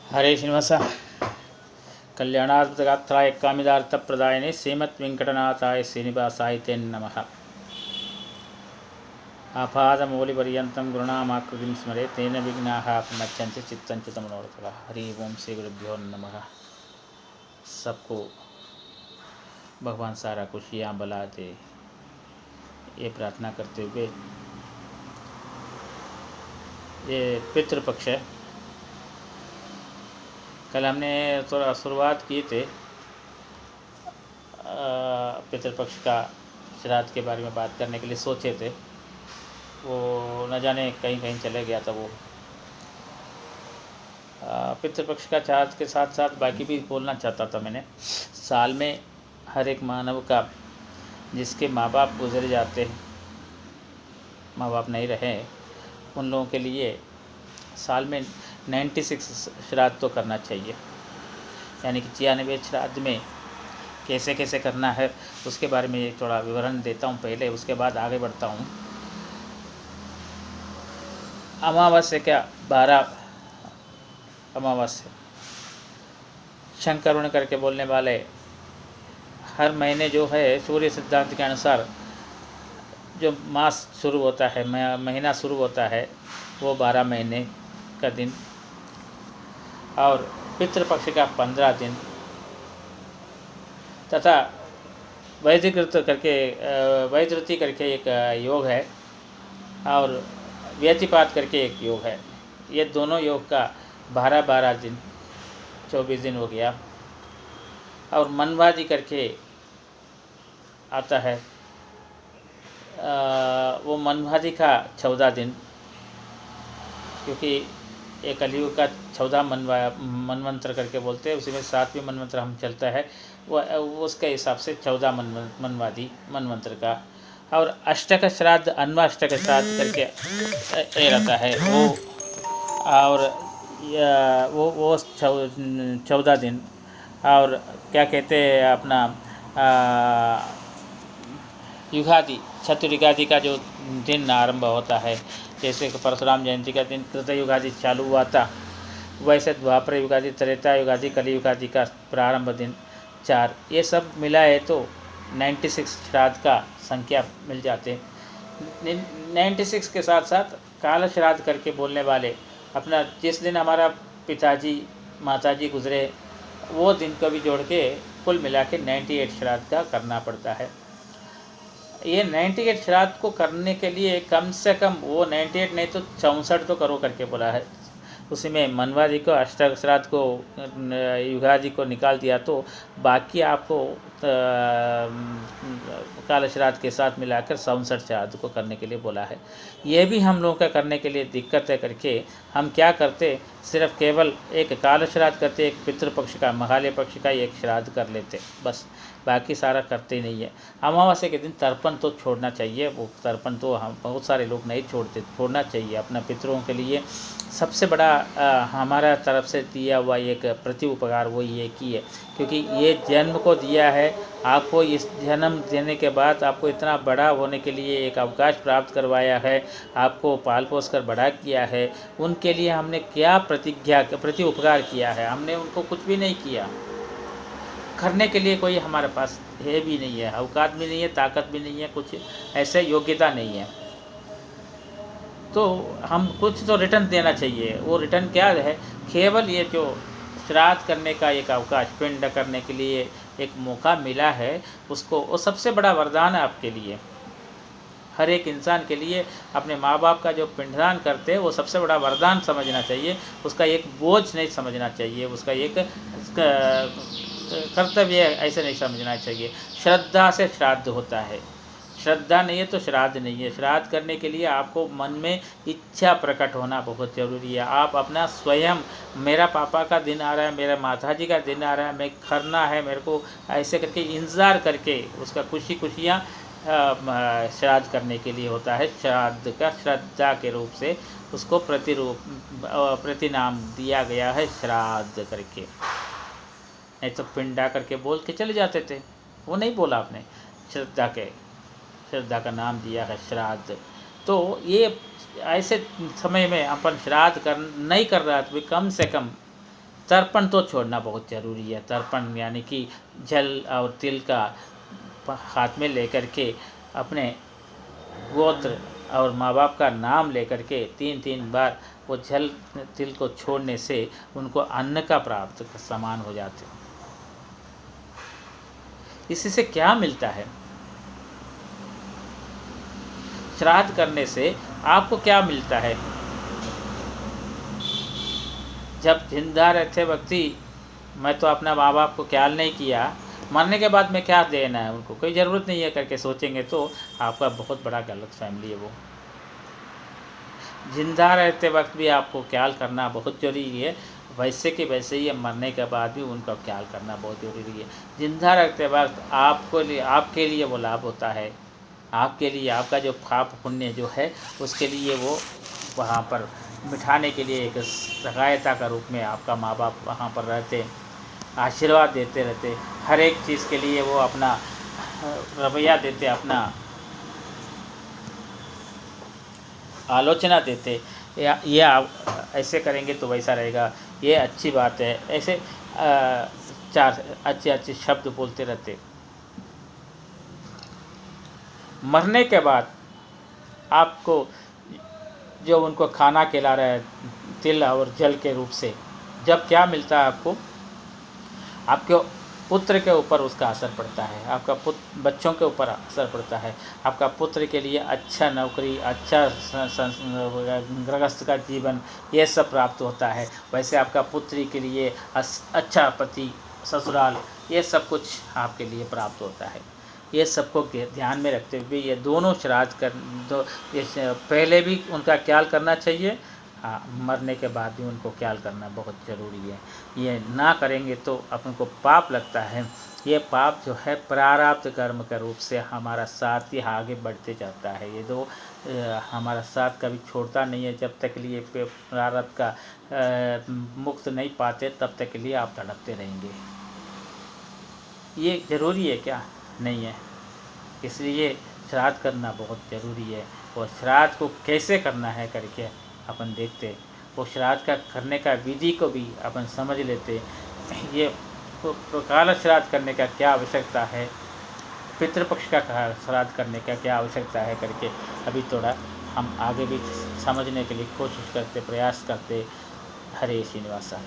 हरे श्रीनिवास कल्याणार्थगात्राय कामिदार्थप्रदायिने श्रीमद्वेङ्कटनाथाय श्रीनिवासाय ते नमः। आपादमौलिपर्यन्तं गुरुणामाकृतिं स्मरे तेन विघ्नाः प्रमुच्यन्ते चित्तञ्च मनोरथः। हरि ओम श्री गुरुभ्यो नमः। सबको भगवान सारा खुशियाँ बला दे, ये प्रार्थना करते हुए ये पितृपक्ष है। कल हमने थोड़ा शुरुआत की थे पितृपक्ष का श्राद्ध के बारे में बात करने के लिए सोचे थे, वो न जाने कहीं कहीं चले गया था। वो पितृपक्ष का श्राद्ध के साथ साथ बाकी भी बोलना चाहता था मैंने। साल में हर एक मानव का, जिसके माँ बाप गुजर जाते हैं, माँ बाप नहीं रहे, उन लोगों के लिए साल में 96 श्राद्ध तो करना चाहिए। यानी कि 96 श्राद्ध में कैसे कैसे करना है उसके बारे में थोड़ा विवरण देता हूँ पहले, उसके बाद आगे बढ़ता हूँ। अमावस्या क्या 12 अमावस्या शंकरुण करके बोलने वाले हर महीने जो है सूर्य सिद्धांत के अनुसार जो मास शुरू होता है, महीना शुरू होता है, वो 12 महीने का दिन, और पितृपक्ष का 15 दिन, तथा वैधृति करके एक योग है और व्यतिपात करके एक योग है। ये दोनों योग का 12 दिन 24 दिन हो गया। और मनवादी करके आता है, वो मनवादी का 14 दिन, क्योंकि एक कलियुग का 14 मनवंतर करके बोलते हैं, उसी में 7वें मनवंतर हम चलता है, वो उसके हिसाब से 14 मनवादी मनवंतर का। और अष्टक श्राद्ध, अन्वाष्टक श्राद्ध करके ये रहता है वो, और वो 14 दिन। और क्या कहते हैं अपना युगादि, चतुर्युगादि का जो दिन आरंभ होता है, जैसे कि परशुराम जयंती का दिन कृतयुगादि चालू हुआ था, वैसे द्वापर युगादि, त्रेता युगादि, कली युगादि का प्रारंभ दिन 4, ये सब मिला है तो 96 श्राद्ध का संख्या मिल जाते हैं। 96 के साथ साथ काल श्राद्ध करके बोलने वाले अपना, जिस दिन हमारा पिताजी माताजी गुजरे वो दिन को भी जोड़ के कुल मिला के 98 श्राद्ध का करना पड़ता है। ये 98 श्राद्ध को करने के लिए कम से कम वो 98 नहीं तो 64 तो करो करके बोला है। उसी में मनवादी को, अष्टक श्राद्ध को, युगादि को निकाल दिया तो बाकी आपको काल श्राद्ध के साथ मिलाकर 64 श्राद्ध को करने के लिए बोला है। ये भी हम लोगों का करने के लिए दिक्कत है करके हम क्या करते, सिर्फ केवल एक काल श्राद्ध करते, एक पितृपक्ष का, महालय पक्ष का एक श्राद्ध कर लेते, बस बाकी सारा करते ही नहीं है। अमावस्या के दिन तर्पण तो छोड़ना चाहिए, वो तर्पण तो हम बहुत सारे लोग नहीं छोड़ते, छोड़ना चाहिए अपना पितरों के लिए। सबसे बड़ा हमारा तरफ से दिया हुआ एक प्रति उपकार वो ये की है, क्योंकि ये जन्म को दिया है आपको, इस जन्म देने के बाद आपको इतना बड़ा होने के लिए एक अवकाश प्राप्त करवाया है, आपको पाल पोस कर बड़ा किया है। उनके लिए हमने क्या प्रति उपकार किया है? हमने उनको कुछ भी नहीं किया, करने के लिए कोई हमारे पास है भी नहीं है, औकात भी नहीं है, ताकत भी नहीं है, कुछ ऐसे योग्यता नहीं है। तो हम कुछ तो रिटर्न देना चाहिए। वो रिटर्न क्या है? केवल ये जो श्राद्ध करने का एक अवकाश, पिंड करने के लिए एक मौका मिला है, उसको, वो सबसे बड़ा वरदान है आपके लिए। हर एक इंसान के लिए अपने माँ बाप का जो पिंडदान करते हैं वो सबसे बड़ा वरदान समझना चाहिए, उसका एक बोझ नहीं समझना चाहिए, उसका एक कर्तव्य ऐसे नहीं समझना चाहिए। श्रद्धा से श्राद्ध होता है, श्रद्धा नहीं है तो श्राद्ध नहीं है। श्राद्ध करने के लिए आपको मन में इच्छा प्रकट होना बहुत ज़रूरी है। आप अपना स्वयं, मेरा पापा का दिन आ रहा है, मेरा माताजी का दिन आ रहा है, मैं करना है मेरे को, ऐसे करके इंतज़ार करके उसका खुशियाँ श्राद्ध करने के लिए होता है। श्राद्ध का श्रद्धा के रूप से उसको प्रतिनाम दिया गया है श्राद्ध करके, नहीं तो पिंडा करके बोल के चले जाते थे, वो नहीं बोला आपने, श्रद्धा का नाम दिया है श्राद्ध। तो ये ऐसे समय में अपन श्राद्ध नहीं कर रहा तो भी कम से कम तर्पण तो छोड़ना बहुत ज़रूरी है। तर्पण यानी कि जल और तिल का हाथ में लेकर के अपने गोत्र और माँ बाप का नाम लेकर के 3-3 बार वो जल तिल को छोड़ने से उनको अन्न का प्राप्त समान हो जाते हैं। इससे क्या मिलता है? श्राद्ध करने से आपको क्या मिलता है? जब जिंदा रहते व्यक्ति, मैं तो अपना माँ बाप को ख्याल नहीं किया, मरने के बाद में क्या देना है उनको, कोई ज़रूरत नहीं है करके सोचेंगे तो आपका बहुत बड़ा गलत फैमिली है वो। जिंदा रहते वक्त भी आपको ख्याल करना बहुत ज़रूरी है, वैसे कि वैसे ही मरने के बाद भी उनका ख्याल करना बहुत ज़रूरी है। जिंदा रहते वक्त आपके लिए वो लाभ होता है, आपके लिए आपका जो पाप पुण्य जो है उसके लिए वो वहाँ पर मिटाने के लिए एक सहायता का रूप में आपका माँ बाप वहाँ पर रहते, आशीर्वाद देते रहते, हर एक चीज़ के लिए वो अपना रवैया देते, अपना आलोचना देते, ये आप ऐसे करेंगे तो वैसा रहेगा, ये अच्छी बात है, ऐसे 4 अच्छे शब्द बोलते रहते। मरने के बाद आपको जो उनको खाना खिला रहा है तिल और जल के रूप से, जब क्या मिलता है आपको? आपके पुत्र के ऊपर उसका असर पड़ता है, आपका बच्चों के ऊपर असर पड़ता है, आपका पुत्र के लिए अच्छा नौकरी, अच्छा गृहस्थ का जीवन, ये सब प्राप्त होता है। वैसे आपका पुत्री के लिए अच्छा पति, ससुराल, ये सब कुछ आपके लिए प्राप्त होता है। ये सबको ध्यान में रखते हुए ये दोनों श्राद्ध पहले भी उनका ख्याल करना चाहिए, मरने के बाद भी उनको ख्याल करना बहुत ज़रूरी है। ये ना करेंगे तो अपन को पाप लगता है। ये पाप जो है प्रारब्ध कर्म के रूप से हमारा साथ ही आगे बढ़ते जाता है। ये तो हमारा साथ कभी छोड़ता नहीं है। जब तक लिए प्रारब्ध का मुक्त नहीं पाते तब तक के लिए आप तड़पते रहेंगे। ये ज़रूरी है क्या? नहीं है। इसलिए श्राद्ध करना बहुत ज़रूरी है। और श्राद्ध को कैसे करना है करके अपन देखते, वो श्राद्ध का करने का विधि को भी अपन समझ लेते। ये काल श्राद्ध करने का क्या आवश्यकता है, पितृपक्ष का श्राद्ध करने का क्या आवश्यकता है करके अभी थोड़ा हम आगे भी समझने के लिए कोशिश करते, प्रयास करते। हरे श्रीनिवासा।